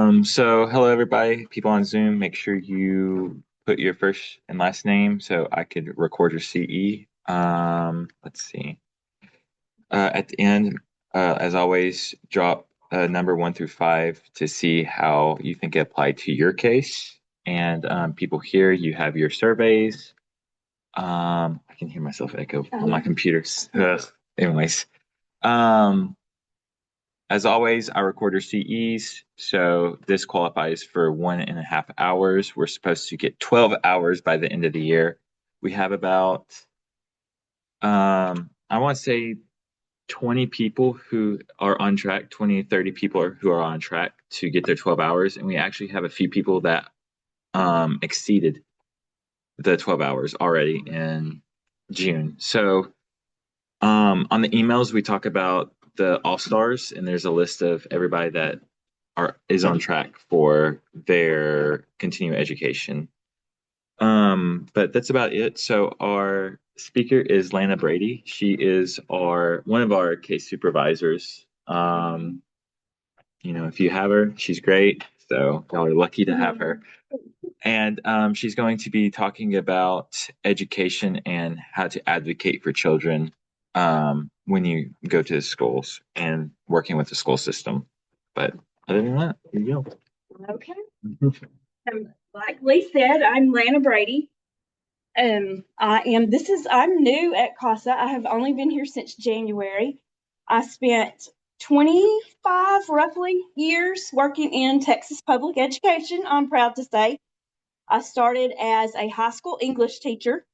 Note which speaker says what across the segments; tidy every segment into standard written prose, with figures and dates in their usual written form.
Speaker 1: So hello everybody, people on Zoom, make sure you put your first and last name so I could record your CE. Let's see. At the end, as always, drop number 1 through 5 to see how you think it applied to your case. And people here, you have your surveys. I can hear myself echo on my computers. Anyways, um, as always, I record your CEs, so this qualifies for 1.5 hours. We're supposed to get 12 hours by the end of the year. We have about, I want to say 20 people who are on track, 20, 30 people who are on track to get their 12 hours. And we actually have a few people that exceeded the 12 hours already in June. So on the emails, we talk about the all stars, and there's a list of everybody that is on track for their continuing education. But that's about it. So our speaker is Lana Brady. She is our one of our case supervisors. If you have her, she's great. So y'all are lucky to have her. And she's going to be talking about education and how to advocate for children when you go to the schools and working with the school system. But other than that, here you
Speaker 2: Okay. Like Lee said, I'm Lana Brady. I'm new at CASA. I have only been here since January. I spent 25 roughly years working in Texas public education. I'm proud to say I started as a high school English teacher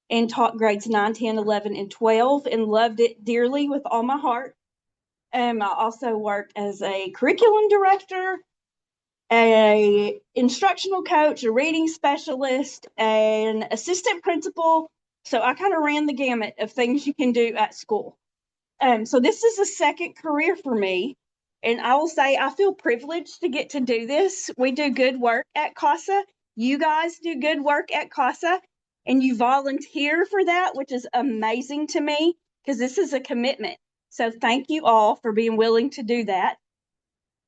Speaker 2: and taught grades 9, 10, 11, and 12 and loved it dearly with all my heart. I also worked as a curriculum director, a instructional coach, a reading specialist, an assistant principal. So I kind of ran the gamut of things you can do at school. So this is a second career for me. And I will say I feel privileged to get to do this. We do good work at CASA. You guys do good work at CASA, and you volunteer for that, which is amazing to me because this is a commitment. So thank you all for being willing to do that.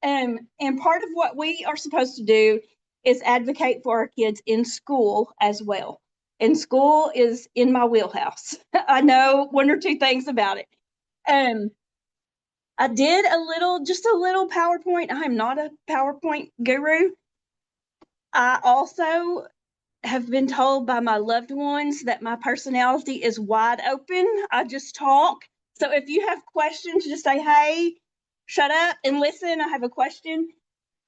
Speaker 2: And part of what we are supposed to do is advocate for our kids in school as well. And school is in my wheelhouse. I know one or two things about it. Um, I did just a little PowerPoint. I'm not a PowerPoint guru. I also have been told by my loved ones that my personality is wide open. I just talk. So if you have questions, just say, hey, shut up and listen. I have a question.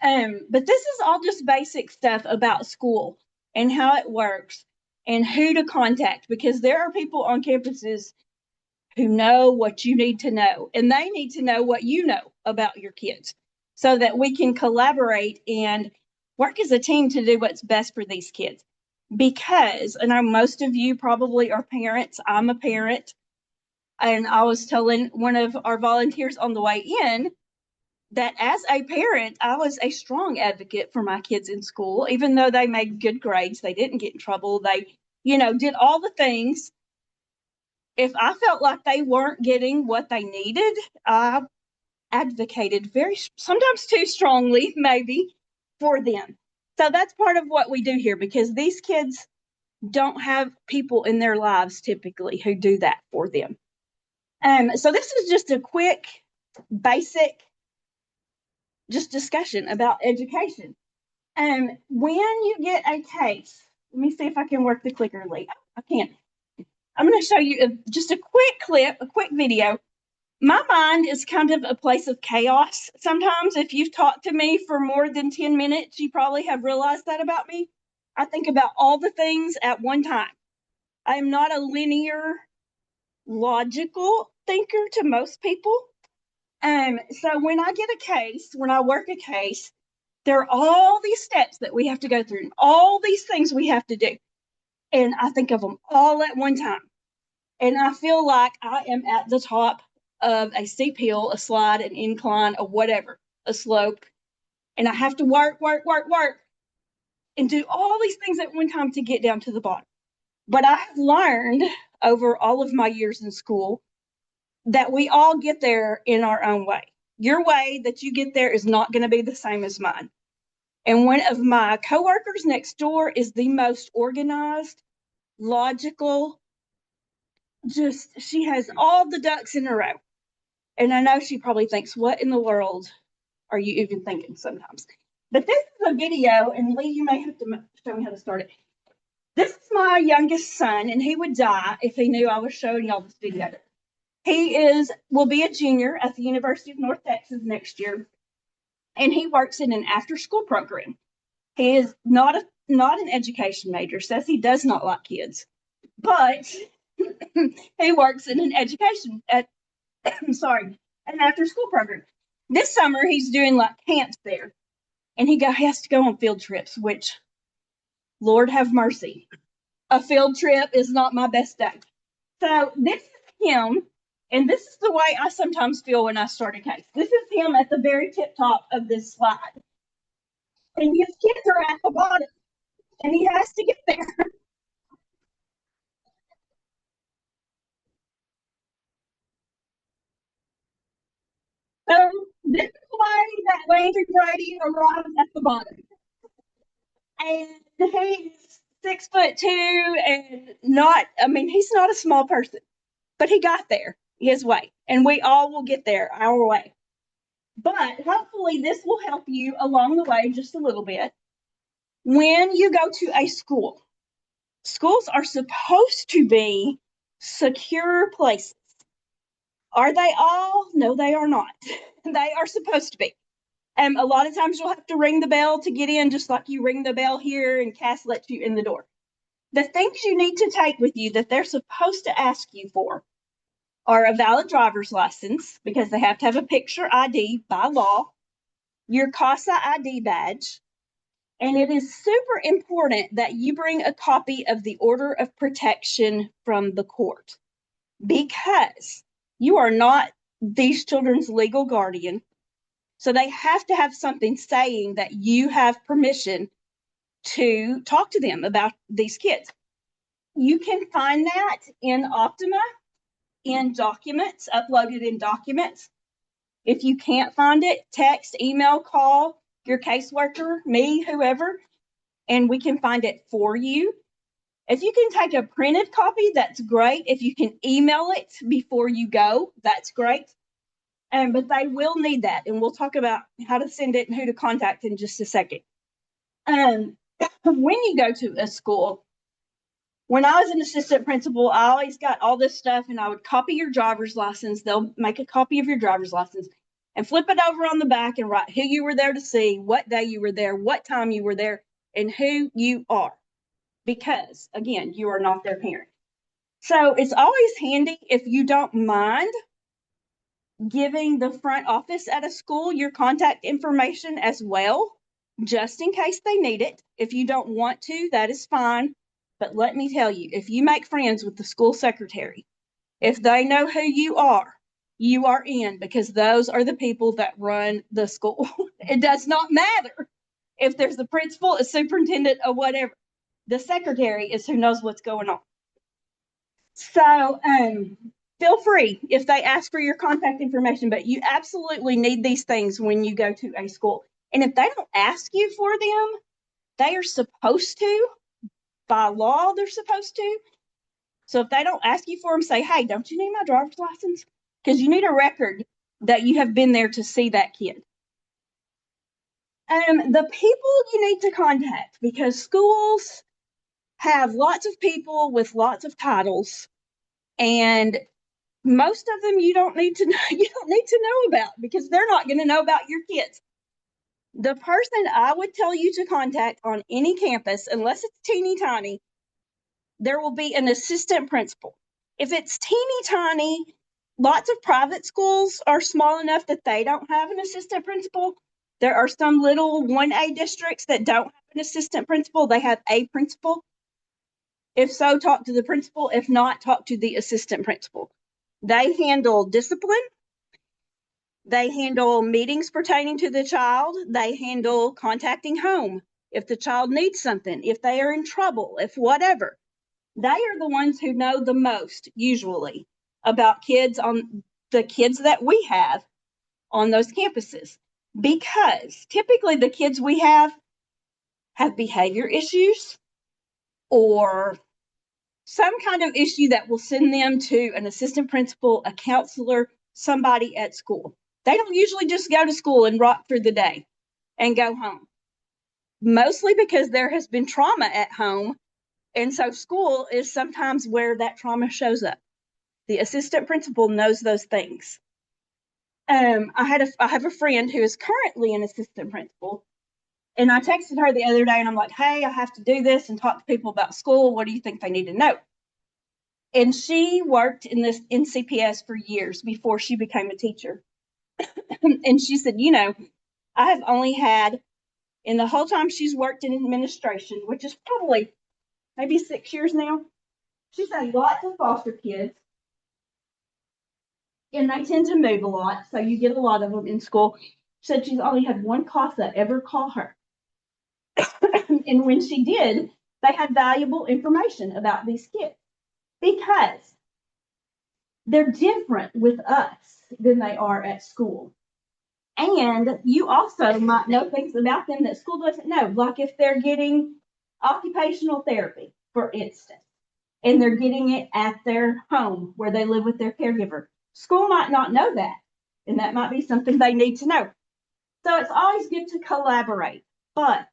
Speaker 2: But this is all just basic stuff about school and how it works and who to contact because there are people on campuses who know what you need to know and they need to know what you know about your kids so that we can collaborate and work as a team to do what's best for these kids. Because I know most of you probably are parents. I'm a parent. And I was telling one of our volunteers on the way in that as a parent, I was a strong advocate for my kids in school, even though they made good grades, they didn't get in trouble, they, did all the things. If I felt like they weren't getting what they needed, I advocated very, sometimes too strongly, maybe, for them. So that's part of what we do here because these kids don't have people in their lives typically who do that for them. So this is just a quick, basic just discussion about education. When you get a case, let me see if I can work the clicker, Lee. I can't. I'm going to show you just a quick clip, a quick video. My mind is kind of a place of chaos. Sometimes, if you've talked to me for more than 10 minutes, you probably have realized that about me. I think about all the things at one time. I am not a linear, logical thinker to most people. So when I get a case, when I work a case, there are all these steps that we have to go through and all these things we have to do. And I think of them all at one time. And I feel like I am at the top of a steep hill, a slide, an incline, or whatever, a slope. And I have to work, and do all these things at one time to get down to the bottom. But I have learned over all of my years in school that we all get there in our own way. Your way that you get there is not going to be the same as mine. And one of my coworkers next door is the most organized, logical, just she has all the ducks in a row. And I know she probably thinks, what in the world are you even thinking sometimes? But this is a video, and Lee, you may have to show me how to start it. This is my youngest son, and he would die if he knew I was showing y'all this video. He will be a junior at the University of North Texas next year, and he works in an after-school program. He is not an education major, says he does not like kids, but he works in an education at I'm sorry, an after-school program. This summer he's doing like camps there, and he has to go on field trips, which Lord have mercy. A field trip is not my best day. So this is him, and this is the way I sometimes feel when I start a case. This is him at the very tip top of this slide. And his kids are at the bottom, and he has to get there. So this is the way that Lana Brady arrives at the bottom. And he's 6'2" and not, I mean, he's not a small person, but he got there his way, and we all will get there our way. But hopefully, this will help you along the way just a little bit. When you go to a school, schools are supposed to be secure places. Are they all? No, they are not. They are supposed to be. A lot of times you'll have to ring the bell to get in, just like you ring the bell here and CASA lets you in the door. The things you need to take with you that they're supposed to ask you for are a valid driver's license, because they have to have a picture ID by law, your CASA ID badge, and it is super important that you bring a copy of the order of protection from the court, because you are not these children's legal guardian. So they have to have something saying that you have permission to talk to them about these kids. You can find that in Optima, in documents, uploaded in documents. If you can't find it, text, email, call your caseworker, me, whoever, and we can find it for you. If you can take a printed copy, that's great. If you can email it before you go, that's great. But they will need that, and we'll talk about how to send it and who to contact in just a second. When you go to a school, when I was an assistant principal, I always got all this stuff, and I would copy your driver's license. They'll make a copy of your driver's license and flip it over on the back and write who you were there to see, what day you were there, what time you were there, and who you are. Because, again, you are not their parent. So it's always handy if you don't mind giving the front office at a school your contact information as well, just in case they need it. If you don't want to, that is fine. But let me tell you, if you make friends with the school secretary, if they know who you are in, because those are the people that run the school. It does not matter if there's the principal, a superintendent, or whatever. The secretary is who knows what's going on. So feel free if they ask for your contact information, but you absolutely need these things when you go to a school. And if they don't ask you for them, they are supposed to. By law, they're supposed to. So if they don't ask you for them, say, hey, don't you need my driver's license? Because you need a record that you have been there to see that kid. The people you need to contact, because schools have lots of people with lots of titles, and most of them you don't need to know about, because they're not going to know about your kids. The person I would tell you to contact on any campus, unless it's teeny tiny, there will be an assistant principal. If it's teeny tiny, lots of private schools are small enough that they don't have an assistant principal. There are some little 1A districts that don't have an assistant principal. They have a principal. If so, talk to the principal. If not, talk to the assistant principal. They handle discipline. They handle meetings pertaining to the child. They handle contacting home if the child needs something, if they are in trouble, if whatever. They are the ones who know the most, usually, about the kids that we have on those campuses. Because typically the kids we have have behavior issues or some kind of issue that will send them to an assistant principal, a counselor, somebody at school. They don't usually just go to school and rock through the day and go home, mostly because there has been trauma at home. And so school is sometimes where that trauma shows up. The assistant principal knows those things. I have a friend who is currently an assistant principal, and I texted her the other day, and I'm like, "Hey, I have to do this and talk to people about school. What do you think they need to know?" And she worked in this NCPS for years before she became a teacher. And she said, I have only had in the whole time she's worked in administration, which is probably maybe 6 years now. She's had lots of foster kids, and they tend to move a lot, so you get a lot of them in school. She said she's only had one CASA ever call her. And when she did, they had valuable information about these kids because they're different with us than they are at school. And you also might know things about them that school doesn't know, like if they're getting occupational therapy, for instance, and they're getting it at their home where they live with their caregiver. School might not know that, and that might be something they need to know. So it's always good to collaborate, but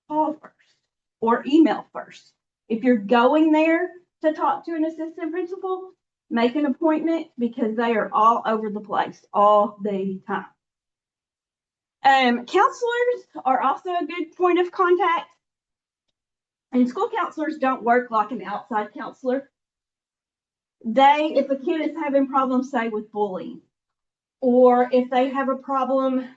Speaker 2: call first or email first. If you're going there to talk to an assistant principal, make an appointment because they are all over the place all the time. Counselors are also a good point of contact. And school counselors don't work like an outside counselor. If a kid is having problems, say, with bullying, or if they have a problem,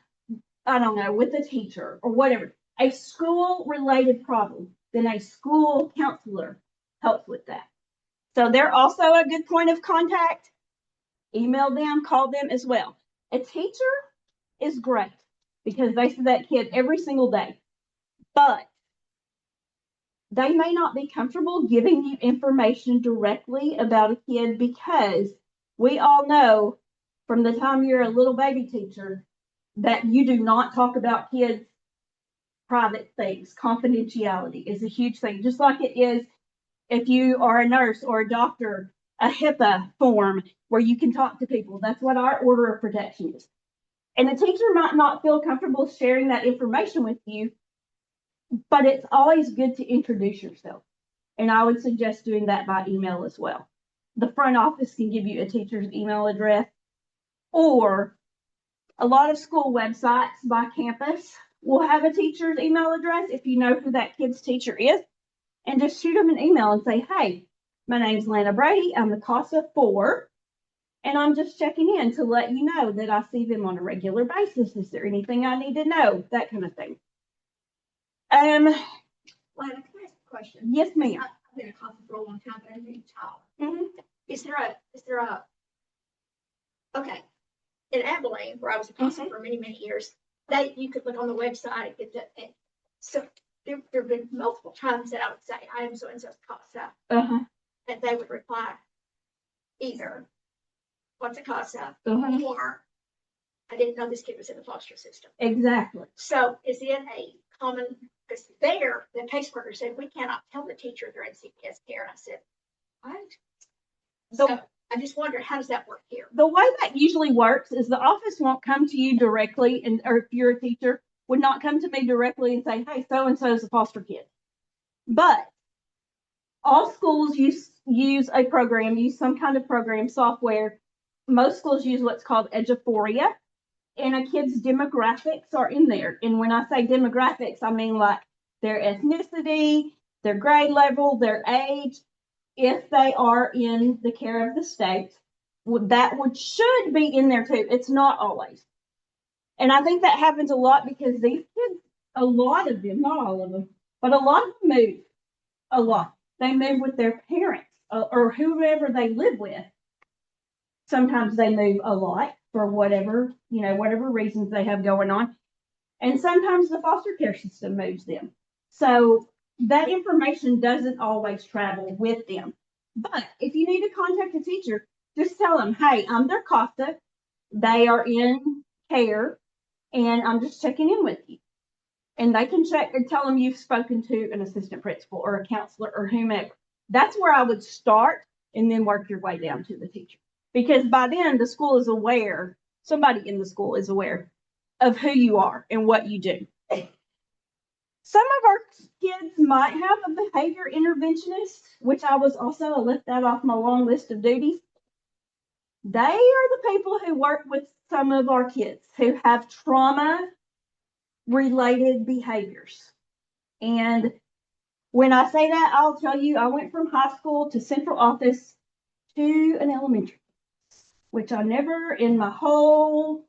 Speaker 2: I don't know, with a teacher or whatever, a school-related problem, then a school counselor helps with that. So they're also a good point of contact. Email them, call them as well. A teacher is great because they see that kid every single day, but they may not be comfortable giving you information directly about a kid because we all know from the time you're a little baby teacher that you do not talk about kids' private things. Confidentiality is a huge thing, just like it is if you are a nurse or a doctor, a HIPAA form where you can talk to people. That's what our order of protection is. And a teacher might not feel comfortable sharing that information with you, but it's always good to introduce yourself. And I would suggest doing that by email as well. The front office can give you a teacher's email address, or a lot of school websites by campus will have a teacher's email address if you know who that kid's teacher is. And just shoot them an email and say, "Hey, my name's Lana Brady. I'm the CASA 4, and I'm just checking in to let you know that I see them on a regular basis. Is there anything I need to know?" That kind of thing.
Speaker 3: Lana, can I ask a question?
Speaker 2: Yes, ma'am.
Speaker 3: I've been a CASA for a long time, but I need a child.
Speaker 2: Mm-hmm.
Speaker 3: Is there a, okay, in Abilene, where I was a CASA
Speaker 2: Mhm.
Speaker 3: for many, many years, you could look on the website, and so there have been multiple times that I would say, "I am so-and-so's CASA,"
Speaker 2: Uh-huh.
Speaker 3: and they would reply either, "What's a CASA?"
Speaker 2: Uh-huh.
Speaker 3: or "I didn't know this kid was in the foster system."
Speaker 2: Exactly.
Speaker 3: So is it a common, because there, the caseworker said, "We cannot tell the teacher they're in CPS care." And I said, "What?" So I just wonder, how does that work here?
Speaker 2: The way that usually works is the office won't come to you directly, and or if you're a teacher, would not come to me directly and say, "Hey, so and so is a foster kid." But all schools use a program, use some kind of program software. Most schools use what's called Eduphoria, and a kid's demographics are in there. And when I say demographics, I mean like their ethnicity, their grade level, their age, if they are in the care of the state. Should be in there too. It's not always. And I think that happens a lot because these kids, a lot of them, not all of them, but a lot of them move a lot. They move with their parents or whoever they live with. Sometimes they move a lot for whatever reasons they have going on. And sometimes the foster care system moves them. So that information doesn't always travel with them. But if you need to contact a teacher, just tell them, "Hey, I'm their CASA. They are in care, and I'm just checking in with you." and they can check and tell them you've spoken to an assistant principal or a counselor or whomever. That's where I would start and then work your way down to the teacher. Because by then the school is aware, somebody in the school is aware of who you are and what you do. Some of our kids might have a behavior interventionist, which I left that off my long list of duties. They are the people who work with some of our kids who have trauma related behaviors. And when I say that, I'll tell you, I went from high school to central office to an elementary, which I never in my whole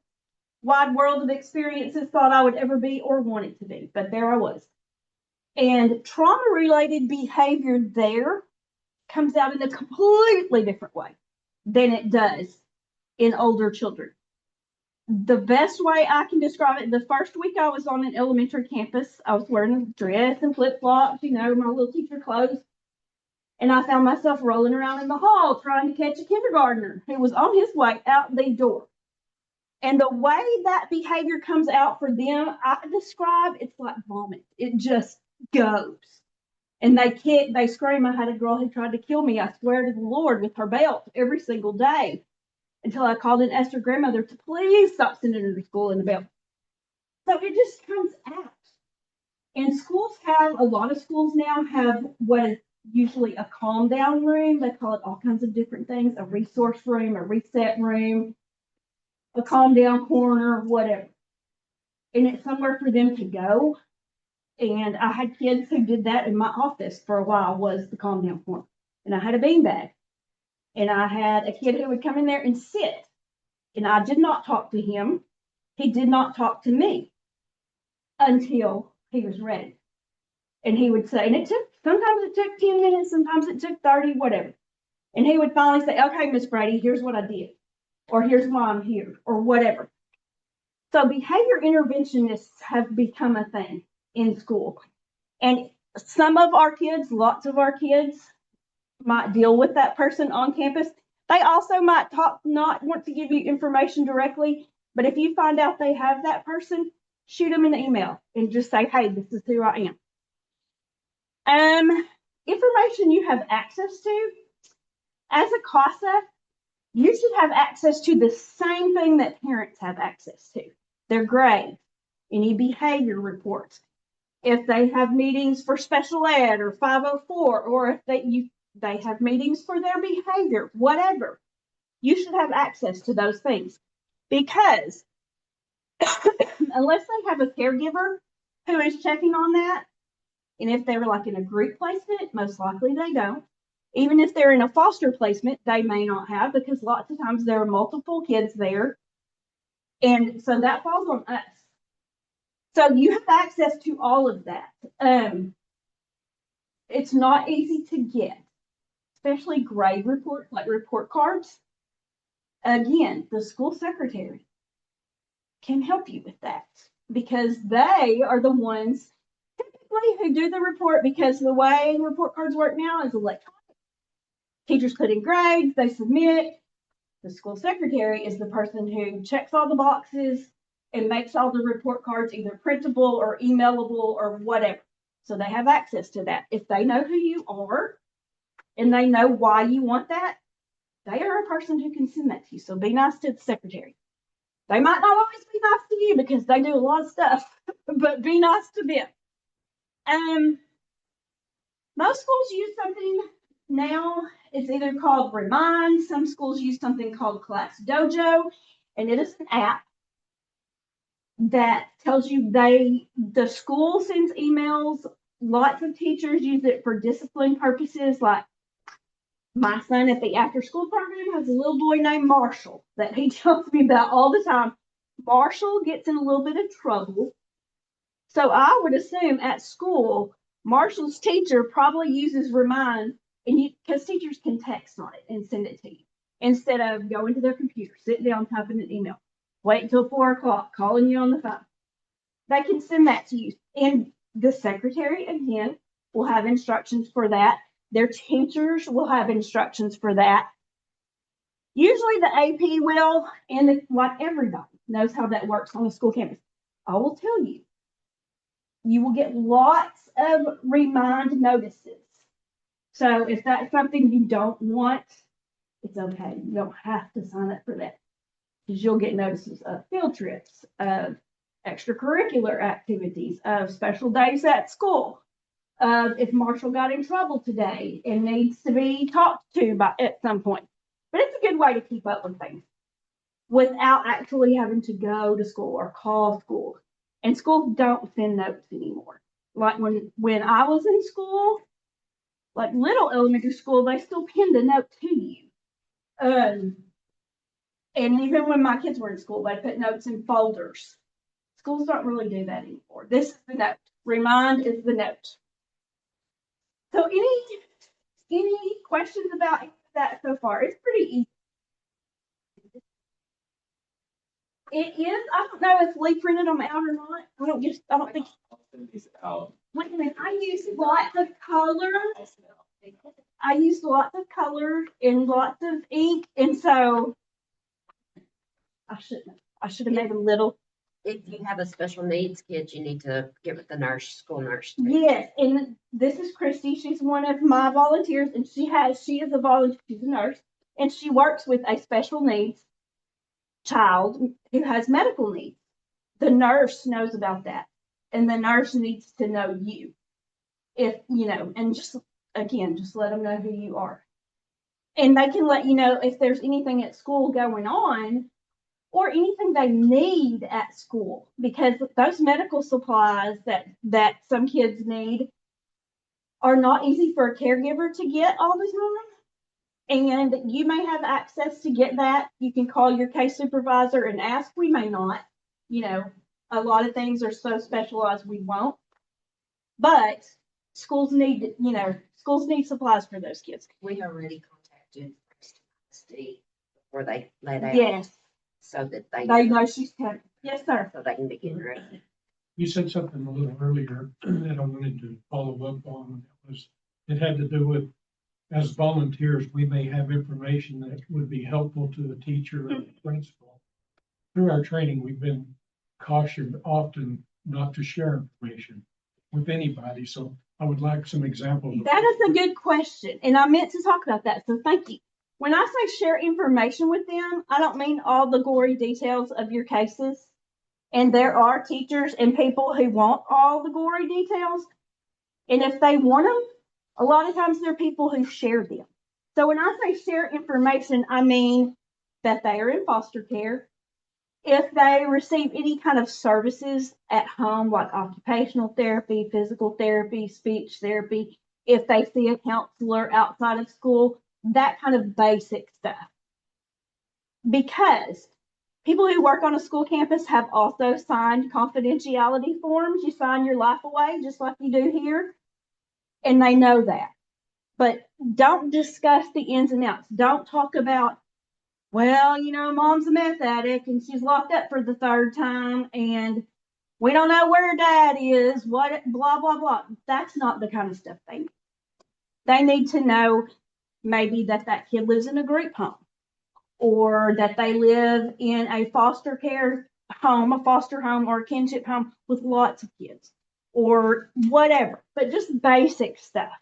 Speaker 2: wide world of experiences thought I would ever be or wanted to be, but there I was. And trauma related behavior there comes out in a completely different way than it does in older children. The best way I can describe it, the first week I was on an elementary campus, I was wearing a dress and flip flops, my little teacher clothes. And I found myself rolling around in the hall trying to catch a kindergartner who was on his way out the door. And the way that behavior comes out for them, I describe it's like vomit. It just goes. And they scream. I had a girl who tried to kill me, I swear to the Lord, with her belt every single day until I called and asked her grandmother to please stop sending her to school in the belt. So it just comes out. And a lot of schools now have what is usually a calm down room. They call it all kinds of different things, a resource room, a reset room, a calm down corner, whatever. And it's somewhere for them to go. And I had kids who did that in my office for a while, was the calm down corner. And I had a beanbag. And I had a kid who would come in there and sit. And I did not talk to him. He did not talk to me until he was ready. And he would say, and sometimes it took 10 minutes, sometimes it took 30, whatever. And he would finally say, okay, Miss Brady, here's what I did. Or here's why I'm here, or whatever. So behavior interventionists have become a thing in school. And some of our kids, lots of our kids, might deal with that person on campus. They also might not want to give you information directly, but if you find out they have that person, shoot them an email and just say, hey, this is who I am. Information you have access to, as a CASA, you should have access to the same thing that parents have access to: their grades, any behavior reports, if they have meetings for special ed or 504, or if they have meetings for their behavior, whatever. You should have access to those things, because unless they have a caregiver who is checking on that, and if they were like in a group placement, most likely they don't. Even if they're in a foster placement, they may not have, because lots of times there are multiple kids there. And so that falls on us. So you have access to all of that. It's not easy to get, especially grade reports, like report cards. Again, the school secretary can help you with that, because they are the ones typically who do the report, because the way report cards work now is electronic. Teachers put in grades, they submit. The school secretary is the person who checks all the boxes and makes all the report cards either printable or emailable or whatever. So they have access to that. If they know who you are and they know why you want that, they are a person who can send that to you. So be nice to the secretary. They might not always be nice to you because they do a lot of stuff, but be nice to them. Most schools use something now. It's either called Remind. Some schools use something called Class Dojo, and it is an app that tells you the school sends emails. Lots of teachers use it for discipline purposes. Like my son at the after school program has a little boy named Marshall that he tells me about all the time. Marshall gets in a little bit of trouble. So I would assume at school, Marshall's teacher probably uses Remind, and because teachers can text on it and send it to you instead of going to their computer, sit down, typing an email, wait until 4 o'clock, calling you on the phone. They can send that to you. And the secretary, again, will have instructions for that. Their teachers will have instructions for that. Usually the AP will, and like everybody knows how that works on a school campus. I will tell you, You will get lots of remind notices. So if that's something you don't want, it's okay. You don't have to sign up for that because you'll get notices of field trips, of extracurricular activities, of special days at school, of if Marshall got in trouble today and needs to be talked to by at some point. But it's a good way to keep up with things without actually having to go to school or call school. And schools don't send notes anymore. Like when I was in school, like little elementary school, they still pinned a note to you. Um, and even when my kids were in school, they put notes in folders. Schools don't really do that anymore. This is the note. Remind is the note. So any questions about that so far? It's pretty easy. It is. I don't know if Lee printed them out or not. I don't think. Wait a minute. I used lots of color. I used lots of color and lots of ink, and so I should have made a little.
Speaker 4: If you have a special needs kid, you need to get with the school nurse.
Speaker 2: Yes, and this is Christy. She's one of my volunteers, and she is a volunteer. She's a nurse, and she works with a special needs child who has medical needs. The nurse knows about that, and the nurse needs to know you. If and just let them know who you are, and they can let you know if there's anything at school going on or anything they need at school, because those medical supplies that some kids need are not easy for a caregiver to get all the time. And you may have access to get that. You can call your case supervisor and ask. We may not. A lot of things are so specialized we won't. But schools need supplies for those kids.
Speaker 4: We already contacted Steve before they let out.
Speaker 2: Yes.
Speaker 4: So that they
Speaker 2: know she's coming. Yes, sir.
Speaker 4: So they can be getting ready.
Speaker 5: You said something a little earlier that I wanted to follow up on. It had to do with, as volunteers, we may have information that would be helpful to the teacher or the principal. Through our training, we've been cautioned often not to share information with anybody. So I would like some examples.
Speaker 2: That is a good question. And I meant to talk about that. So thank you. When I say share information with them, I don't mean all the gory details of your cases. And there are teachers and people who want all the gory details. And if they want them, a lot of times there are people who share them. So when I say share information, I mean that they are in foster care. If they receive any kind of services at home, like occupational therapy, physical therapy, speech therapy, if they see a counselor outside of school, that kind of basic stuff. Because people who work on a school campus have also signed confidentiality forms. You sign your life away, just like you do here. And they know that. But don't discuss the ins and outs. Don't talk about, well, mom's a meth addict and she's locked up for the third time and we don't know where dad is, what, blah, blah, blah. That's not the kind of stuff they need. They need to know maybe that kid lives in a group home, or that they live in a foster care home, a foster home, or a kinship home with lots of kids, or whatever, but just basic stuff.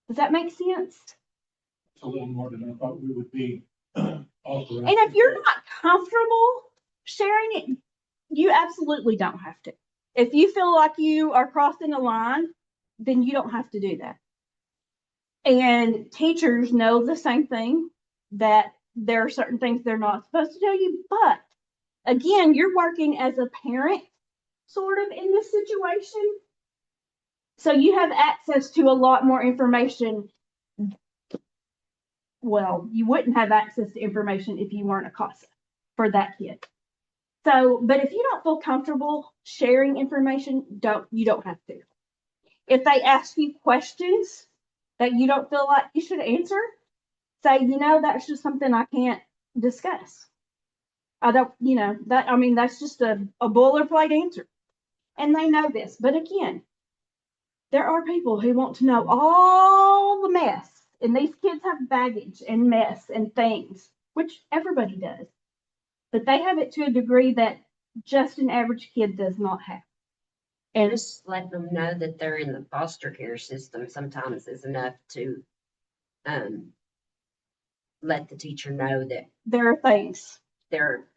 Speaker 2: Does that make sense?
Speaker 5: It's a little more than I thought we would be.
Speaker 2: And if you're not comfortable sharing it, you absolutely don't have to. If you feel like you are crossing a line, then you don't have to do that. And teachers know the same thing, that there are certain things they're not supposed to tell you. But again, you're working as a parent sort of in this situation. So you have access to a lot more information. Well, you wouldn't have access to information if you weren't a CASA for that kid. So, but if you don't feel comfortable sharing information, you don't have to. If they ask you questions that you don't feel like you should answer, say, that's just something I can't discuss. I don't, that's just a boilerplate answer. And they know this. But again, there are people who want to know all the mess. And these kids have baggage and mess and things, which everybody does. But they have it to a degree that just an average kid does not have. And
Speaker 4: Just letting them know that they're in the foster care system sometimes is enough to, um, let the teacher know that
Speaker 2: there are things.
Speaker 4: there are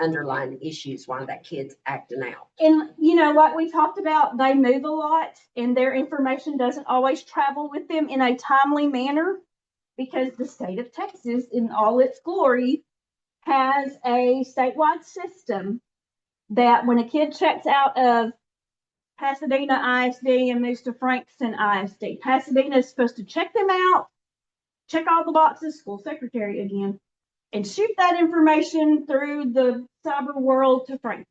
Speaker 4: underlying issues why that kid's acting out.
Speaker 2: And, you know, like we talked about, they move a lot and their information doesn't always travel with them in a timely manner because the state of Texas, in all its glory, has a statewide system that when a kid checks out of Pasadena ISD and moves to Frankston ISD, Pasadena is supposed to check them out, check all the boxes, school secretary again, and shoot that information through the cyber world to Frankston.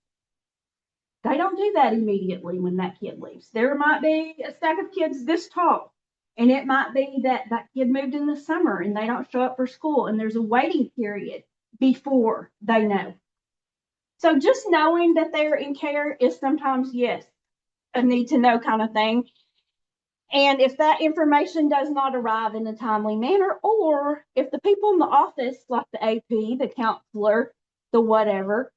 Speaker 2: They don't do that immediately when that kid leaves. There might be a stack of kids this tall, and it might be that that kid moved in the summer and they don't show up for school, and there's a waiting period before they know. So just knowing that they're in care is sometimes, yes, a need to know kind of thing. And if that information does not arrive in a timely manner, or if the people in the office, like the AP, the counselor, the whatever,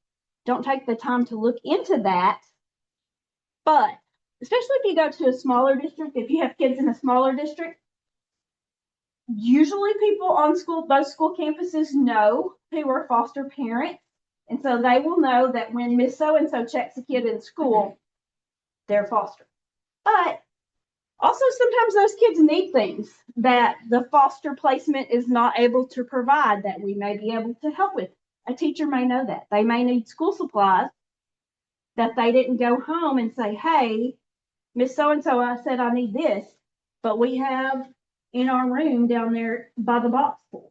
Speaker 2: don't take the time to look into that. But especially if you go to a smaller district, if you have kids in a smaller district, usually people on those school campuses know who are foster parents. And so they will know that when Miss So-and-so checks a kid in school, they're foster. But also sometimes those kids need things that the foster placement is not able to provide that we may be able to help with. A teacher may know that. They may need school supplies that they didn't go home and say, hey, Miss So-and-so, I said I need this, but we have in our room down there by the box pool.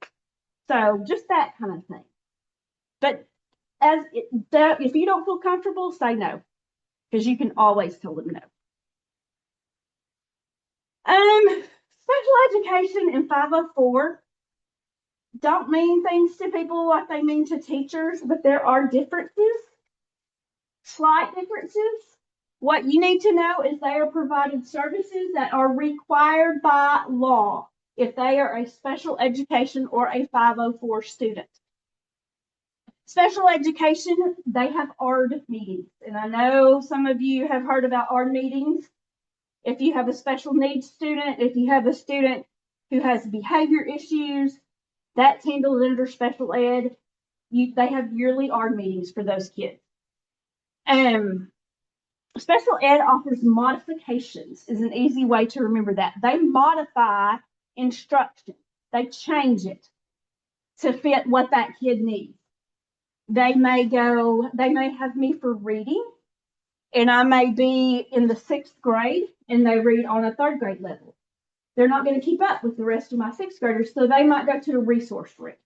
Speaker 2: So just that kind of thing. But if you don't feel comfortable, say no, because you can always tell them no. Special education in 504 don't mean things to people like they mean to teachers, but there are differences, slight differences. What you need to know is they are provided services that are required by law if they are a special education or a 504 student. Special education, they have ARD meetings. And I know some of you have heard about ARD meetings. If you have a special needs student, if you have a student who has behavior issues, that's handled under special ed. They have yearly ARD meetings for those kids. Special ed offers modifications is an easy way to remember that. They modify instruction. They change it to fit what that kid needs. They may have me for reading, and I may be in the 6th grade and they read on a 3rd grade level. They're not going to keep up with the rest of my 6th graders, so they might go to a resource room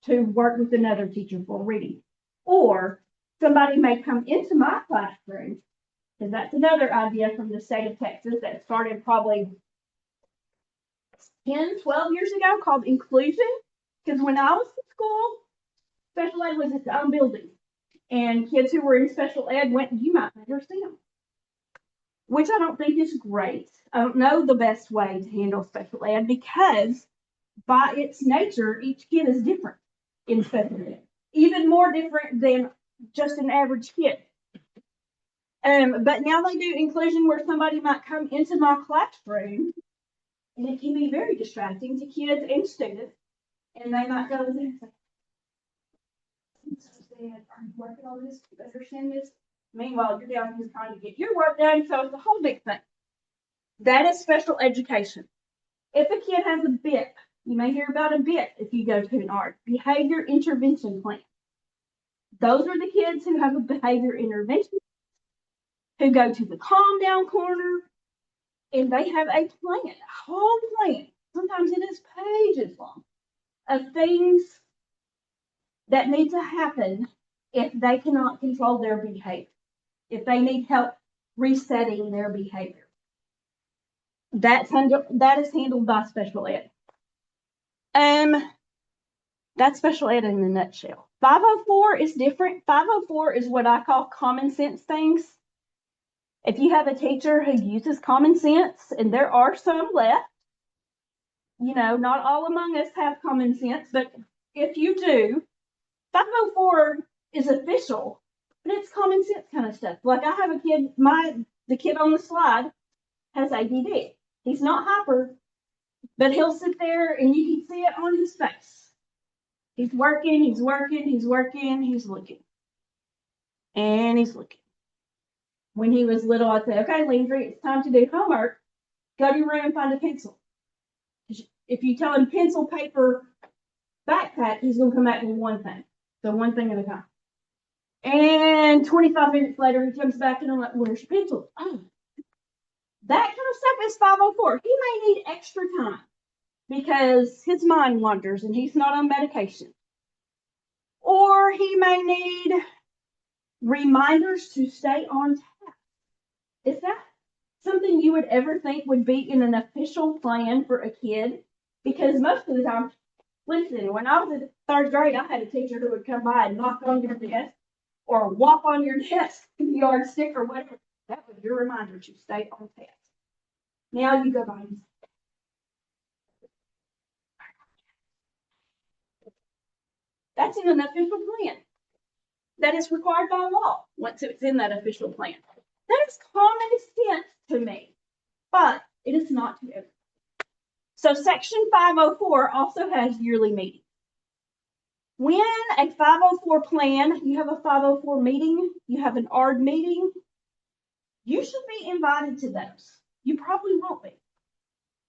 Speaker 2: to work with another teacher for reading. Or somebody may come into my classroom, because that's another idea from the state of Texas that started probably 10, 12 years ago, called inclusion. Because when I was in school, special ed was its own building. And kids who were in special ed went, you might never see them. Which I don't think is great. I don't know the best way to handle special ed because by its nature, each kid is different in special ed. Even more different than just an average kid. But now they do inclusion where somebody might come into my classroom and it can be very distracting to kids and students. And they might go and say, are you working on this? Do you understand this? Meanwhile, you're down here trying to get your work done, so it's a whole big thing. That is special education. If a kid has a BIP, you may hear about a BIP if you go to an ARD, behavior intervention plan. Those are the kids who have a behavior intervention, who go to the calm down corner, and they have a plan, a whole plan. Sometimes it is pages long of things that need to happen if they cannot control their behavior, if they need help resetting their behavior. That is handled by special ed. That's special ed in a nutshell. 504 is different. 504 is what I call common sense things. If you have a teacher who uses common sense, and there are some left, not all among us have common sense, but if you do, 504 is official, but it's common sense kind of stuff. Like I have a kid, the kid on the slide has ADD. He's not hyper, but he'll sit there and you can see it on his face. He's working, he's working, he's working, he's looking. And he's looking. When he was little, I'd say, okay, Landry, it's time to do homework. Go to your room and find a pencil. If you tell him pencil, paper, backpack, he's going to come back with one thing. So one thing at a time. And 25 minutes later, he comes back and I'm like, where's your pencil? Oh. That kind of stuff is 504. He may need extra time because his mind wanders and he's not on medication. Or he may need reminders to stay on task. Is that something you would ever think would be in an official plan for a kid? Because most of the time, listen, when I was in third grade, I had a teacher who would come by and knock on your desk or walk on your desk with a yardstick or whatever. That was your reminder to stay on task. Now you go by and that's in an official plan. That is required by law once it's in that official plan. That is common sense to me, but it is not to everyone. So Section 504 also has yearly meetings. When a 504 plan, you have a 504 meeting, you have an ARD meeting, you should be invited to those. You probably won't be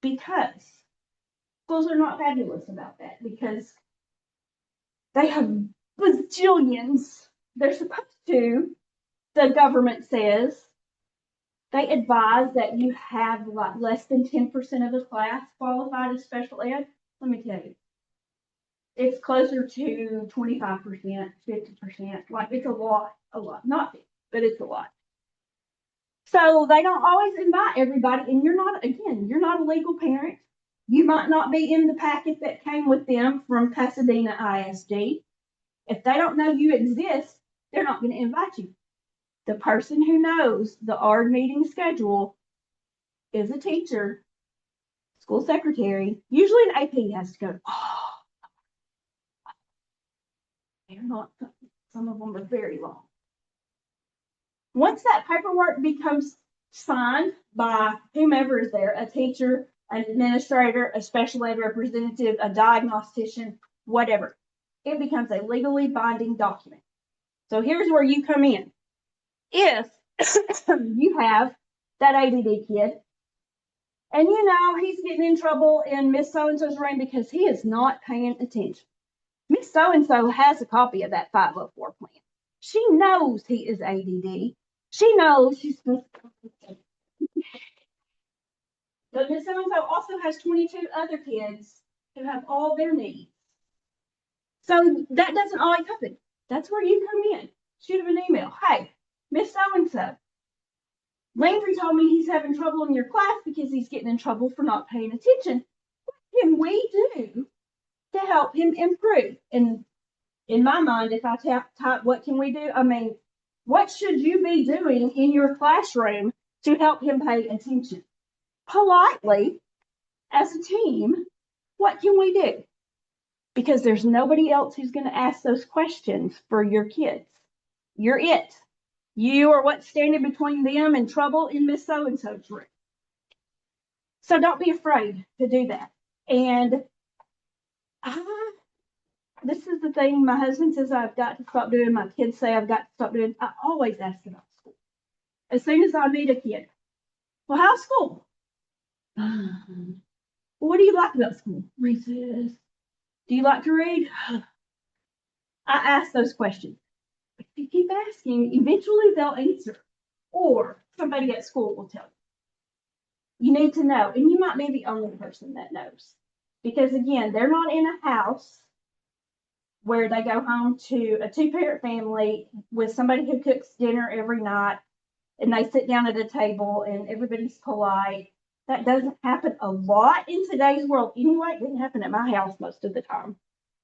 Speaker 2: because schools are not fabulous about that because they have bajillions. They're supposed to, the government says, they advise that you have like less than 10% of the class qualified as special ed. Let me tell you, it's closer to 25%, 50%. Like it's a lot, not big, but it's a lot. So they don't always invite everybody, and you're not a legal parent. You might not be in the packet that came with them from Pasadena ISD. If they don't know you exist, they're not going to invite you. The person who knows the ARD meeting schedule is a teacher, school secretary. Usually an AP has to go, oh, they're not, some of them are very long. Once that paperwork becomes signed by whomever is there, a teacher, an administrator, a special ed representative, a diagnostician, whatever, it becomes a legally binding document. So here's where you come in. If you have that ADD kid, and you know he's getting in trouble in Miss So-and-so's room because he is not paying attention. Miss So-and-so has a copy of that 504 plan. She knows he is ADD. She knows she's supposed to. But Miss So-and-so also has 22 other kids who have all their needs. So that doesn't always happen. That's where you come in. Shoot him an email. Hey, Miss So-and-so, Landry told me he's having trouble in your class because he's getting in trouble for not paying attention. What can we do to help him improve? And in my mind, if I type, what can we do? I mean, what should you be doing in your classroom to help him pay attention? Politely, as a team, what can we do? Because there's nobody else who's going to ask those questions for your kids. You're it. You are what's standing between them and trouble in Miss So-and-so's room. So don't be afraid to do that. And this is the thing my husband says I've got to stop doing. My kids say I've got to stop doing. I always ask about school. As soon as I meet a kid, well, how's school? What do you like about school? Recess. Do you like to read? I ask those questions. If you keep asking, eventually they'll answer. Or somebody at school will tell you. You need to know. And you might be the only person that knows. Because again, they're not in a house where they go home to a two-parent family with somebody who cooks dinner every night and they sit down at a table and everybody's polite. That doesn't happen a lot in today's world. Anyway, it didn't happen at my house most of the time.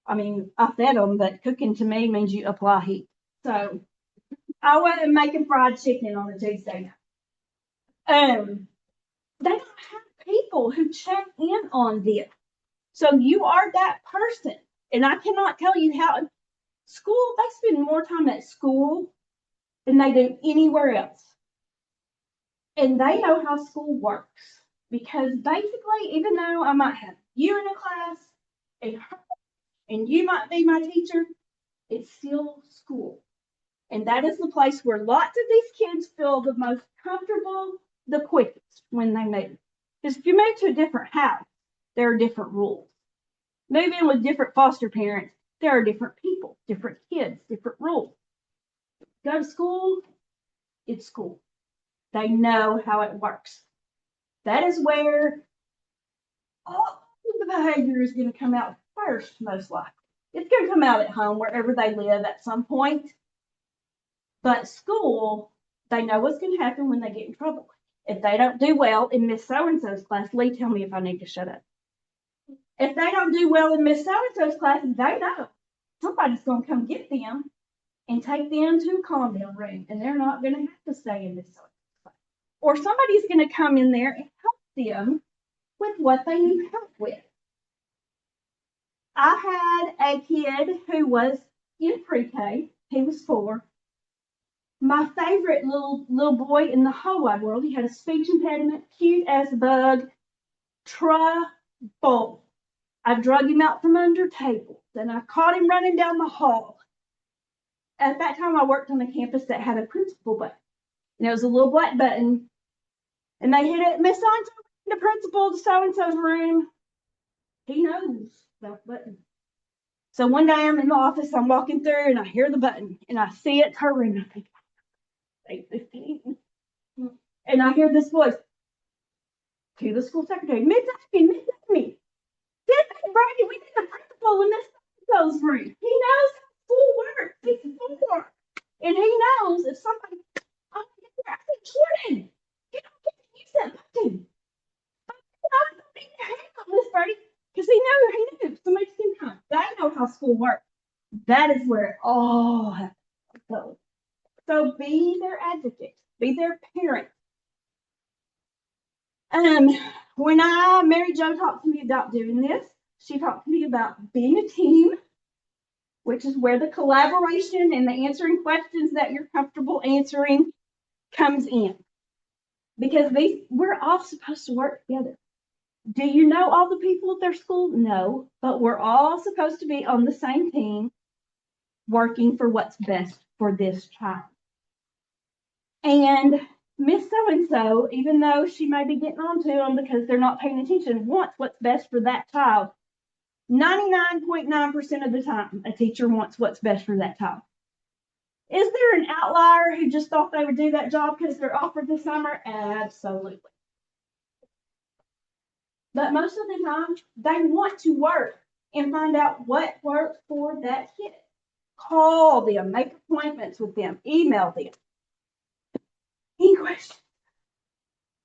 Speaker 2: I mean, I fed them, but cooking to me means you apply heat. So I wasn't making fried chicken on a Tuesday night. They don't have people who check in on them. So you are that person. And I cannot tell you how school, they spend more time at school than they do anywhere else. And they know how school works. Because basically, even though I might have you in a class and her, and you might be my teacher, it's still school. And that is the place where lots of these kids feel the most comfortable the quickest when they move. Because if you move to a different house, there are different rules. Move in with different foster parents, there are different people, different kids, different rules. Go to school, it's school. They know how it works. That is where all of the behavior is going to come out first, most likely. It's going to come out at home, wherever they live at some point. But school, they know what's going to happen when they get in trouble. If they don't do well in Miss So-and-so's class, Lee, tell me if I need to shut up. If they don't do well in Miss So-and-so's class, they know somebody's going to come get them and take them to a calm down room, and they're not going to have to stay in Miss So-and-so's class. Or somebody's going to come in there and help them with what they need help with. I had a kid who was in pre-K. He was 4. My favorite little boy in the whole wide world. He had a speech impediment, cute as a bug, trouble. I drug him out from under tables, and I caught him running down the hall. At that time, I worked on a campus that had a principal button, and it was a little black button. And they hit it, Miss So-and-so, the principal to so-and-so's room. He knows that button. So one day I'm in the office, I'm walking through, and I hear the button, and I see it's her room. I think, 8:15. And I hear this voice to the school secretary, Miss Amy, Miss Amy, Brady, we need the principal in Miss So-and-so's room. He knows how school works. He's 4. And he knows if somebody, I said, Jordan, you don't get to use that button. I don't need to handle Miss Brady, because he knew somebody's going to come. They know how school works. That is where it all happens. So be their advocate, be their parent. When Mary Jo talked to me about doing this, she talked to me about being a team, which is where the collaboration and the answering questions that you're comfortable answering comes in. Because we're all supposed to work together. Do you know all the people at their school? No, but we're all supposed to be on the same team, working for what's best for this child. And Miss So-and-so, even though she may be getting on to them because they're not paying attention, wants what's best for that child. 99.9% of the time, a teacher wants what's best for that child. Is there an outlier who just thought they would do that job because they're offered the summer? Absolutely. But most of the time, they want to work and find out what works for that kid. Call them, make appointments with them, email them. Any questions?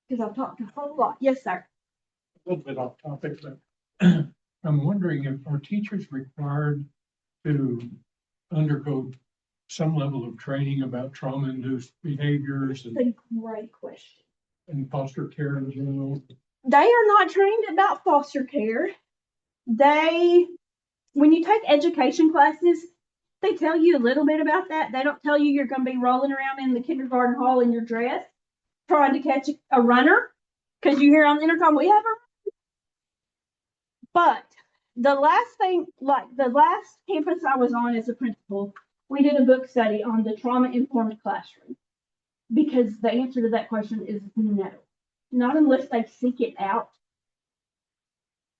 Speaker 2: Because I've talked a whole lot. Yes, sir.
Speaker 5: A little bit off topic, but I'm wondering if our teachers required to undergo some level of training about trauma-induced behaviors
Speaker 2: That's a great question.
Speaker 5: and foster care in general.
Speaker 2: They are not trained about foster care. When you take education classes, they tell you a little bit about that. They don't tell you you're going to be rolling around in the kindergarten hall in your dress trying to catch a runner, because you hear on the intercom, we have a. But the last campus I was on as a principal, we did a book study on the trauma-informed classroom, because the answer to that question is no, not unless they seek it out.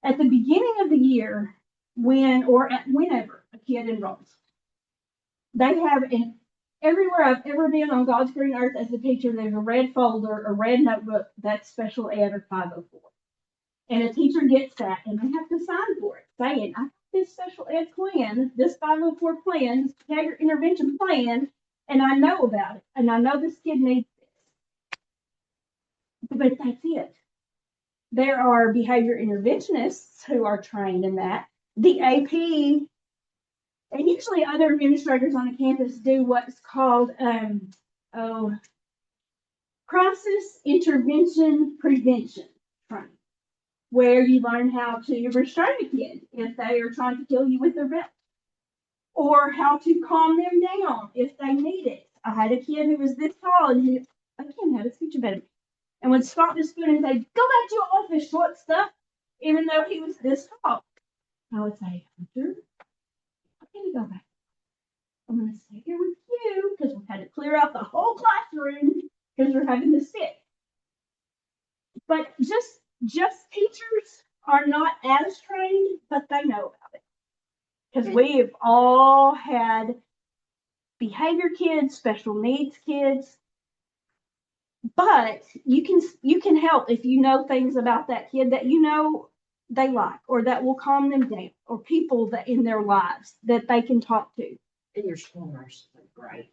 Speaker 2: At the beginning of the year, whenever a kid enrolls, they have everywhere I've ever been on God's green earth as a teacher, there's a red folder, a red notebook that's special ed or 504. And a teacher gets that and they have to sign for it, saying, I have this special ed plan, this 504 plan, this behavior intervention plan, and I know about it, and I know this kid needs this. But that's it. There are behavior interventionists who are trained in that. The AP and usually other administrators on a campus do what's called crisis intervention prevention training, where you learn how to restrain a kid if they are trying to kill you with their belt, or how to calm them down if they need it. I had a kid who was this tall and he, again, had a speech impediment. and would stop the spoon and say, "Go back to your office, short stuff," even though he was this tall. I would say, "Hunter, I'm gonna go back. I'm gonna stay here with you," because we had to clear out the whole classroom because we're having to sit. But just teachers are not as trained, but they know about it. Because we've all had behavior kids, special needs kids. But you can help if you know things about that kid that you know they like, or that will calm them down, or people that in their lives that they can talk to.
Speaker 4: And your school nurse is great.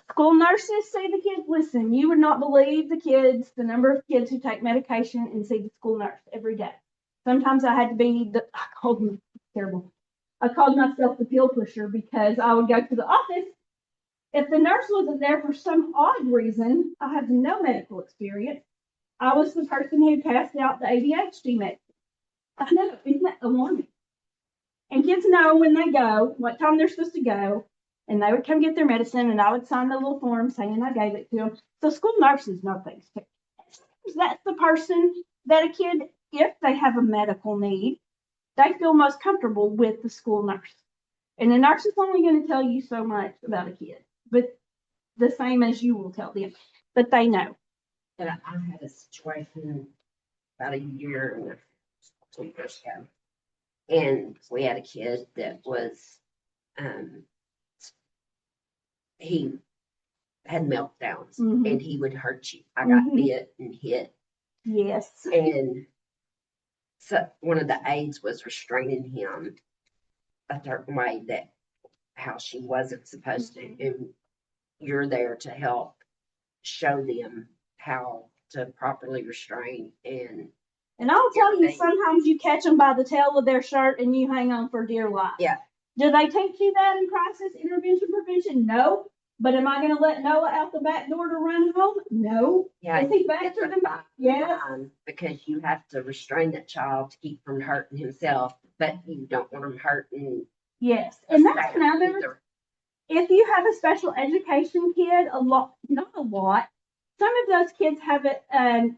Speaker 2: School nurses say the kids, listen, you would not believe the number of kids who take medication and see the school nurse every day. Sometimes I had to be I called myself the pill pusher because I would go to the office. If the nurse wasn't there for some odd reason, I have no medical experience. I was the person who passed out the ADHD medicine. I know, isn't that alarming? And kids know when they go, what time they're supposed to go, and they would come get their medicine, and I would sign the little form saying I gave it to them. So school nurses know things too. That's the person that a kid, if they have a medical need, they feel most comfortable with the school nurse. And the nurse is only going to tell you so much about a kid, but the same as you will tell them, but they know.
Speaker 4: And I had a situation about a year and 2 years ago. And we had a kid that was, he had meltdowns and he would hurt you. I got bit and hit.
Speaker 2: Yes.
Speaker 4: And so one of the aides was restraining him a certain way that how she wasn't supposed to. And you're there to help show them how to properly restrain.
Speaker 2: And I'll tell you, sometimes you catch them by the tail of their shirt and you hang on for dear life.
Speaker 4: Yeah.
Speaker 2: Do they teach you that in crisis intervention prevention? No. But am I going to let Noah out the back door to run home? No.
Speaker 4: Yeah.
Speaker 2: Is he back to them? Yes.
Speaker 4: Because you have to restrain that child to keep from hurting himself, but you don't want him hurting.
Speaker 2: Yes. And that's another. If you have a special education kid, not a lot, some of those kids have an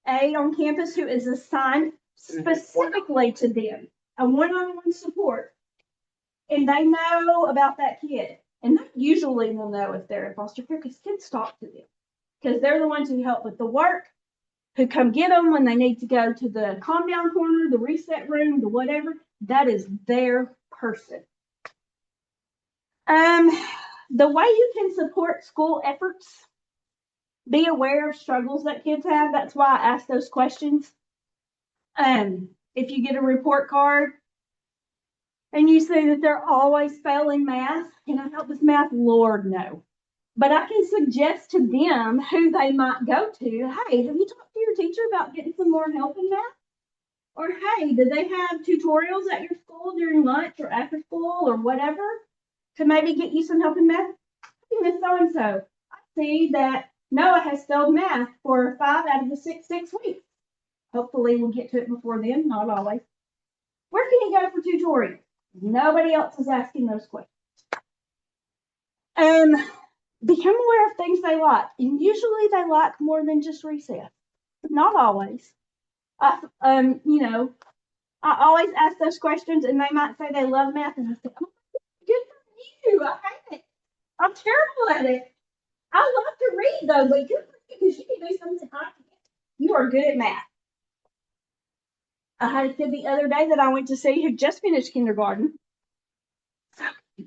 Speaker 2: aide on campus who is assigned specifically to them, a one-on-one support, and they know about that kid. And they usually will know if they're in foster care because kids talk to them, because they're the ones who help with the work, who come get them when they need to go to the calm down corner, the reset room, the whatever. That is their person. The way you can support school efforts, be aware of struggles that kids have. That's why I ask those questions. If you get a report card and you see that they're always failing math, can I help with math? Lord, no. But I can suggest to them who they might go to. Hey, have you talked to your teacher about getting some more help in math? Or hey, do they have tutorials at your school during lunch or after school or whatever to maybe get you some help in math? Hey, Miss So-and-so, I see that Noah has failed math for 5 out of the 6 weeks. Hopefully we'll get to it before then, not always. Where can he go for tutorials? Nobody else is asking those questions. Become aware of things they like. And usually they like more than just recess. But not always. I always ask those questions and they might say they love math. And I say, oh, good for you. I hate it. I'm terrible at it. I love to read though, but good for you because you can do something I can't. You are good at math. I had a kid the other day that I went to see who just finished kindergarten.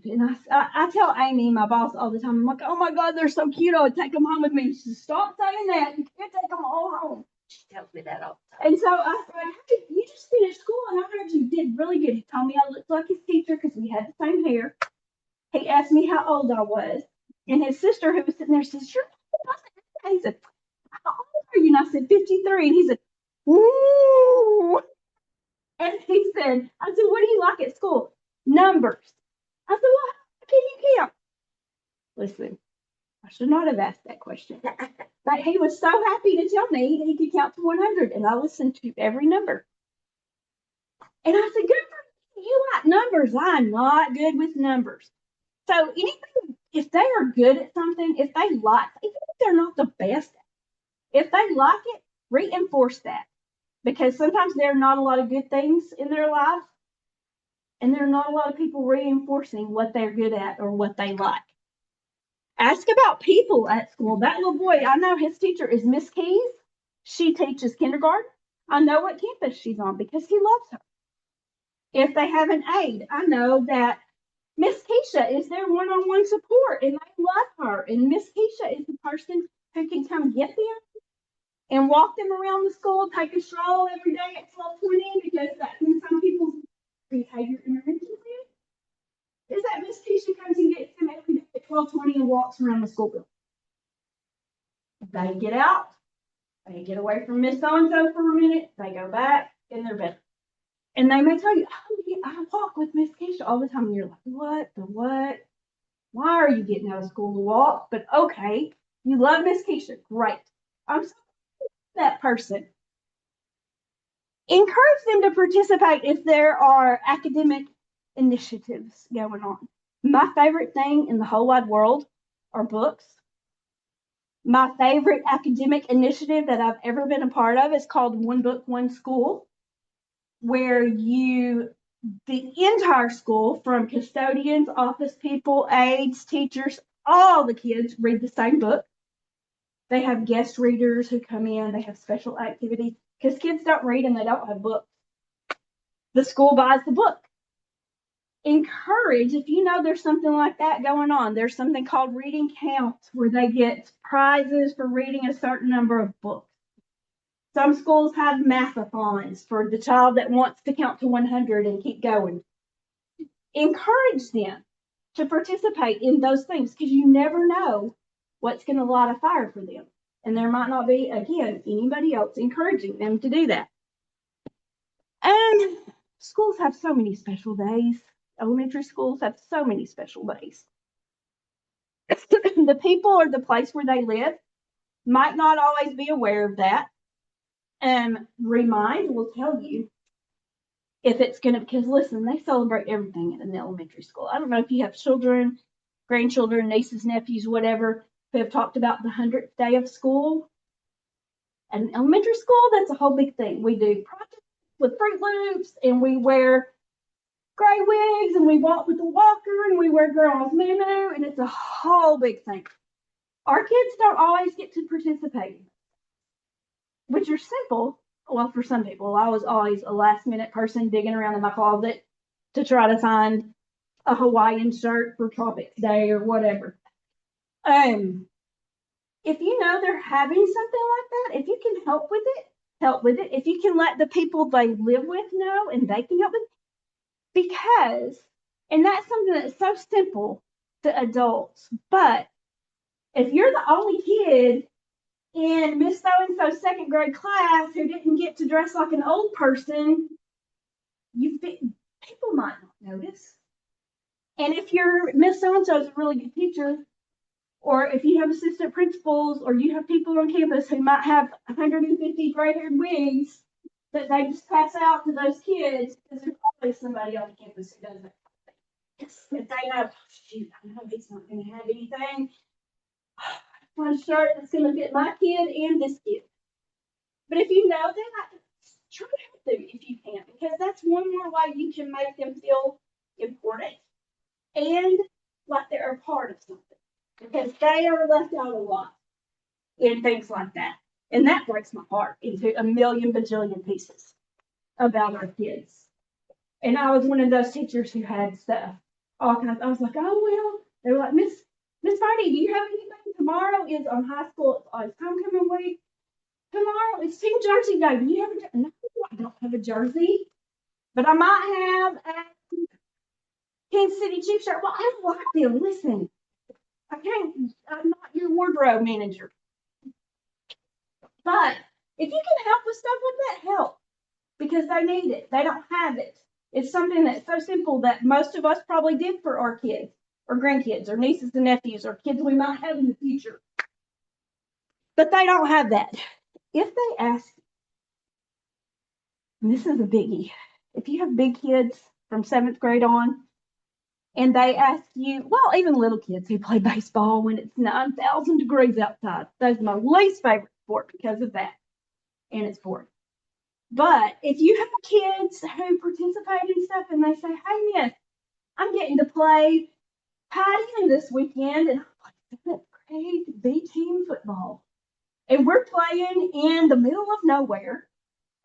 Speaker 2: And I tell Amy, my boss, all the time, I'm like, oh my God, they're so cute. I would take them home with me. She says, stop saying that. You can't take them all home.
Speaker 4: She tells me that all the time.
Speaker 2: And so I said, hey, you just finished school and I heard you did really good. He told me I looked like his teacher because we had the same hair. He asked me how old I was. And his sister, who was sitting there, says, sure. He said, how old are you? And I said, 53. And he said, ooh. And he said, I said, what do you like at school? Numbers. I said, well, how can you count? Listen, I should not have asked that question. But he was so happy to tell me he could count to 100. And I listened to every number. And I said, good for you. You like numbers. I'm not good with numbers. So anything, if they are good at something, if they like, even if they're not the best, If they like it, reinforce that, because sometimes there are not a lot of good things in their life, and there are not a lot of people reinforcing what they're good at or what they like. Ask about people at school. That little boy, I know his teacher is Miss Keys. She teaches kindergarten. I know what campus she's on because he loves her. If they have an aide, I know that Miss Keisha is their one-on-one support and they love her. And Miss Keisha is the person who can come get them and walk them around the school, take a stroll every day at 12:20, because that's when some people's behavior intervention is that Miss Keisha comes and gets them every day at 12:20 and walks around the school building. They get out, they get away from Miss So-and-so for a minute, they go back in their bed. And they may tell you, oh, yeah, I walk with Miss Keisha all the time. And you're like, what the what? Why are you getting out of school to walk? But okay, you love Miss Keisha. Great. I'm so that person. Encourage them to participate if there are academic initiatives going on. My favorite thing in the whole wide world are books. My favorite academic initiative that I've ever been a part of is called One Book, One School, where the entire school, from custodians, office people, aides, teachers, all the kids read the same book. They have guest readers who come in. They have special activities because kids don't read and they don't have books. The school buys the book. Encourage, if you know there's something like that going on, there's something called reading counts where they get prizes for reading a certain number of books. Some schools have mathathons for the child that wants to count to 100 and keep going. Encourage them to participate in those things because you never know what's going to light a fire for them. And there might not be, again, anybody else encouraging them to do that. And schools have so many special days. Elementary schools have so many special days. The people or the place where they live might not always be aware of that. Remind will tell you if it's going to, because listen, they celebrate everything at an elementary school. I don't know if you have children, grandchildren, nieces, nephews, whatever, who have talked about the 100th day of school. At an elementary school, that's a whole big thing. We do projects with Fruit Loops, and we wear gray wigs, and we walk with the walker, and we wear girls' moo, and it's a whole big thing. Our kids don't always get to participate, which are simple. Well, for some people, I was always a last minute person digging around in my closet to try to find a Hawaiian shirt for Tropics Day or whatever. If you know they're having something like that, if you can help with it, help with it. If you can let the people they live with know and they can help with it, because, and that's something that's so simple to adults, but if you're the only kid in Miss So-and-so's second grade class who didn't get to dress like an old person, people might not notice. And if your Miss So-and-so is a really good teacher, or if you have assistant principals, or you have people on campus who might have 150 gray-haired wigs that they just pass out to those kids, because there's always somebody on the campus who does that. If they know, shoot, I know he's not going to have anything. One shirt that's going to fit my kid and this kid. But if you know that, try to help them if you can, because that's one more way you can make them feel important and like they're a part of something, because they are left out a lot in things like that. And that breaks my heart into a million bajillion pieces about our kids. And I was one of those teachers who had stuff, all kinds. I was like, oh, well, they were like, Miss Brady, do you have anything? Tomorrow is on high school. It's homecoming week. Tomorrow is Team Jersey Day. Do you have a jersey? No, I don't have a jersey, but I might have a Kansas City Chiefs shirt. Well, I don't like them. Listen, I'm not your wardrobe manager. But if you can help with stuff like that, help, because they need it. They don't have it. It's something that's so simple that most of us probably did for our kids or grandkids or nieces and nephews or kids we might have in the future. But they don't have that. If they ask, and this is a biggie, if you have big kids from 7th grade on, and they ask you, even little kids who play baseball when it's 9,000 degrees outside, that's my least favorite sport. sport because of that. And it's boring. But if you have kids who participate in stuff and they say, hey, miss, I'm getting to play patio this weekend, and I'm like, isn't it great? B team football. And we're playing in the middle of nowhere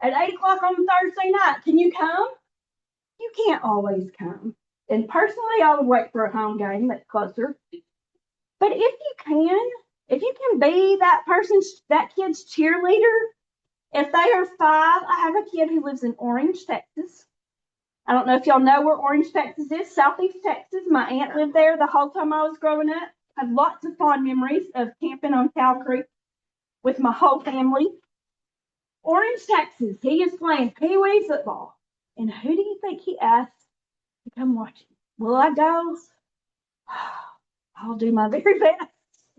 Speaker 2: at 8 o'clock on Thursday night. Can you come? You can't always come. And personally, I would wait for a home game that's closer. But if you can be that kid's cheerleader, if they are 5, I have a kid who lives in Orange, Texas. I don't know if y'all know where Orange, Texas is, Southeast Texas. My aunt lived there the whole time I was growing up. I have lots of fond memories of camping on Cow Creek with my whole family. Orange, Texas, he is playing Pee Wee football. And who do you think he asked to come watch him? Will I go? I'll do my very best.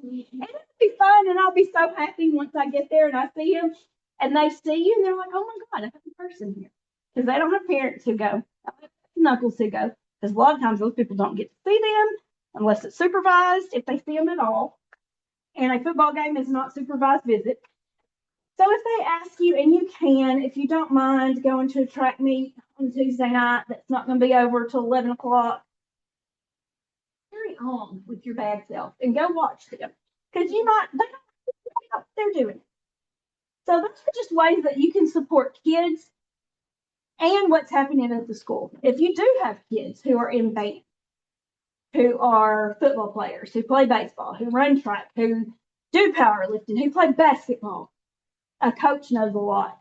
Speaker 2: And it'll be fun, and I'll be so happy once I get there and I see him, and they see you, and they're like, oh my God, I have a person here. Because they don't have parents who go, knuckles who go. Because a lot of times those people don't get to see them unless it's supervised, if they see them at all. And a football game is not supervised visit. So if they ask you, and you can, if you don't mind going to a track meet on Tuesday night that's not going to be over till 11 o'clock, carry on with your bad self and go watch them. Because they don't know what they're doing. So those are just ways that you can support kids and what's happening at the school. If you do have kids who are in band, who are football players, who play baseball, who run track, who do powerlifting, who play basketball, a coach knows a lot.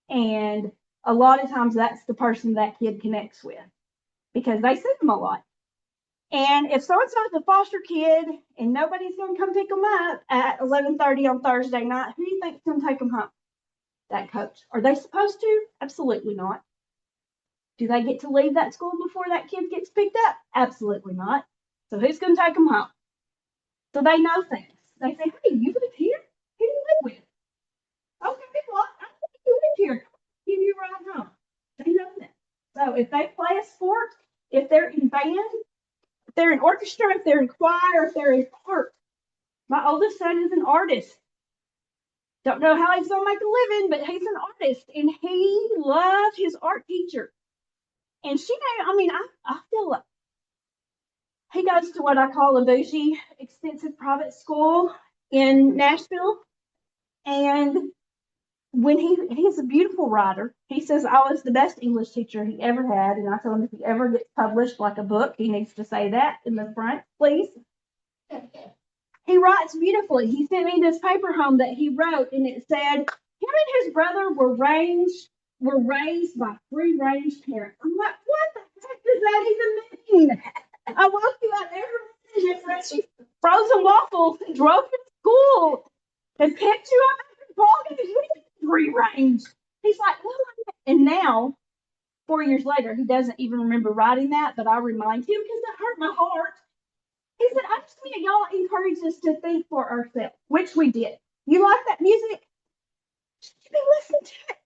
Speaker 2: And a lot of times that's the person that kid connects with because they see them a lot. And if so-and-so is a foster kid and nobody's going to come pick them up at 11:30 on Thursday night, who do you think is going to take them home? That coach. Are they supposed to? Absolutely not. Do they get to leave that school before that kid gets picked up? Absolutely not. So who's going to take them home? So they know things. They say, hey, you live here? Who do you live with? Okay, well, I think you live here. Give you a ride home. They know that. So if they play a sport, if they're in band, if they're in orchestra, if they're in choir, if they're in art. My oldest son is an artist. Don't know how he's going to make a living, but he's an artist, and he loved his art teacher. And I feel like he goes to what I call a bougie, expensive private school in Nashville. And when he's a beautiful writer, he says I was the best English teacher he ever had. And I told him if he ever gets published like a book, he needs to say that in the front, please. He writes beautifully. He sent me this paper home that he wrote, and it said him and his brother were raised by free range parents. I'm like, what the heck does that even mean? I walked you out every morning and frozen waffles and drove you to school and picked you up after the ball games. What do you mean free range? He's like, well, and now 4 years later, he doesn't even remember writing that, but I remind him because it hurt my heart. He said, I just mean y'all encourage us to think for ourselves, which we did. You like that music? You be listening to it.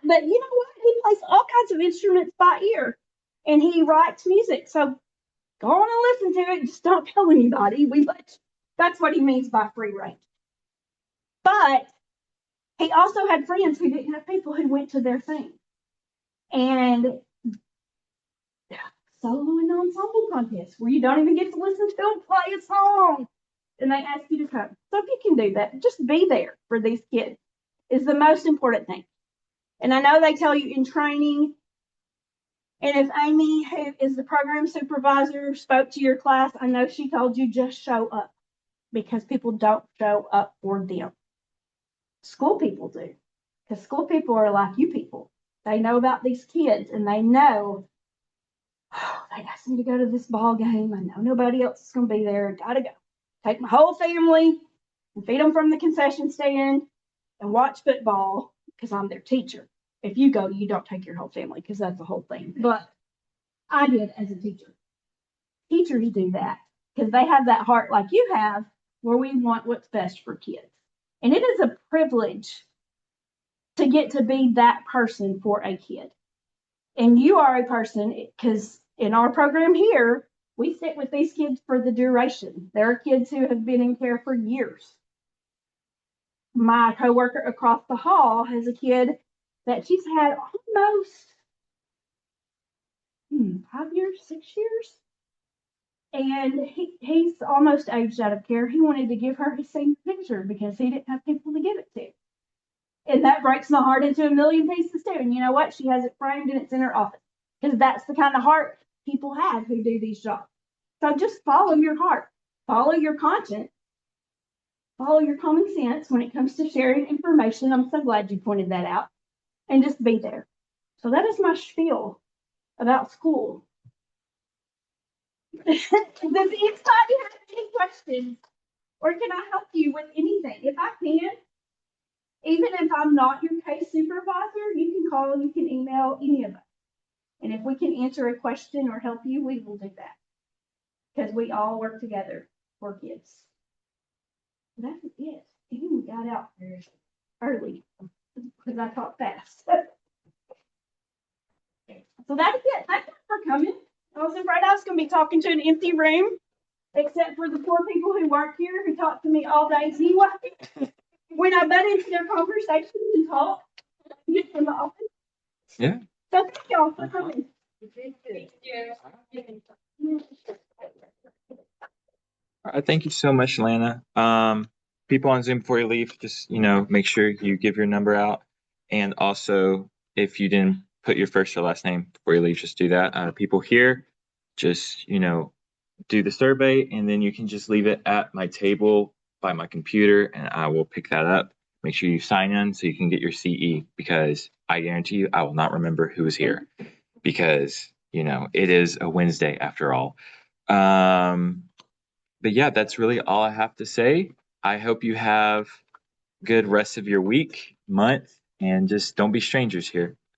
Speaker 2: But you know what? He plays all kinds of instruments by ear, and he writes music. So go on and listen to it. Just don't tell anybody. That's what he means by free range. But he also had friends who didn't have people who went to their thing. And solo and ensemble contests where you don't even get to listen to them play a song. And they ask you to come. So if you can do that, just be there for these kids is the most important thing. And I know they tell you in training, and if Amy, who is the program supervisor, spoke to your class, I know she told you just show up because people don't show up for them. School people do, because school people are like you people. They know about these kids, and they know, oh, they asked me to go to this ball game. I know nobody else is going to be there. Gotta go. Take my whole family and feed them from the concession stand and watch football because I'm their teacher. If you go, you don't take your whole family because that's the whole thing. But I did as a teacher. Teachers do that because they have that heart like you have where we want what's best for kids. And it is a privilege to get to be that person for a kid. And you are a person because in our program here, we sit with these kids for the duration. There are kids who have been in care for years. my coworker across the hall has a kid that she's had almost 5 years, 6 years. And he's almost aged out of care. He wanted to give her his same picture because he didn't have people to give it to. And that breaks my heart into a million pieces too. And you know what? She has it framed and it's in her office. Because that's the kind of heart people have who do these jobs. So just follow your heart, follow your conscience, follow your common sense when it comes to sharing information. I'm so glad you pointed that out. And just be there. So that is my spiel about school. Does anybody have any questions? Or can I help you with anything? If I can, even if I'm not your case supervisor, you can call, you can email any of us. And if we can answer a question or help you, we will do that. Because we all work together for kids. That's it. Even we got out early because I talk fast. So that's it. Thank you for coming. I was afraid I was going to be talking to an empty room, except for the poor people who work here who talk to me all day anyway. When I butt into their conversations and talk, I get from the office.
Speaker 1: Yeah.
Speaker 2: So thank y'all for coming.
Speaker 1: All right, thank you so much, Lana. People on Zoom before you leave, just make sure you give your number out, and also if you didn't put your first or last name before you leave, just do that. People here, just do the survey, and then you can just leave it at my table by my computer, and I will pick that up. Make sure you sign in so you can get your CE, because I guarantee you I will not remember who was here, because it is a Wednesday after all. But yeah, that's really all I have to say. I hope you have good rest of your week, month, and just don't be strangers here.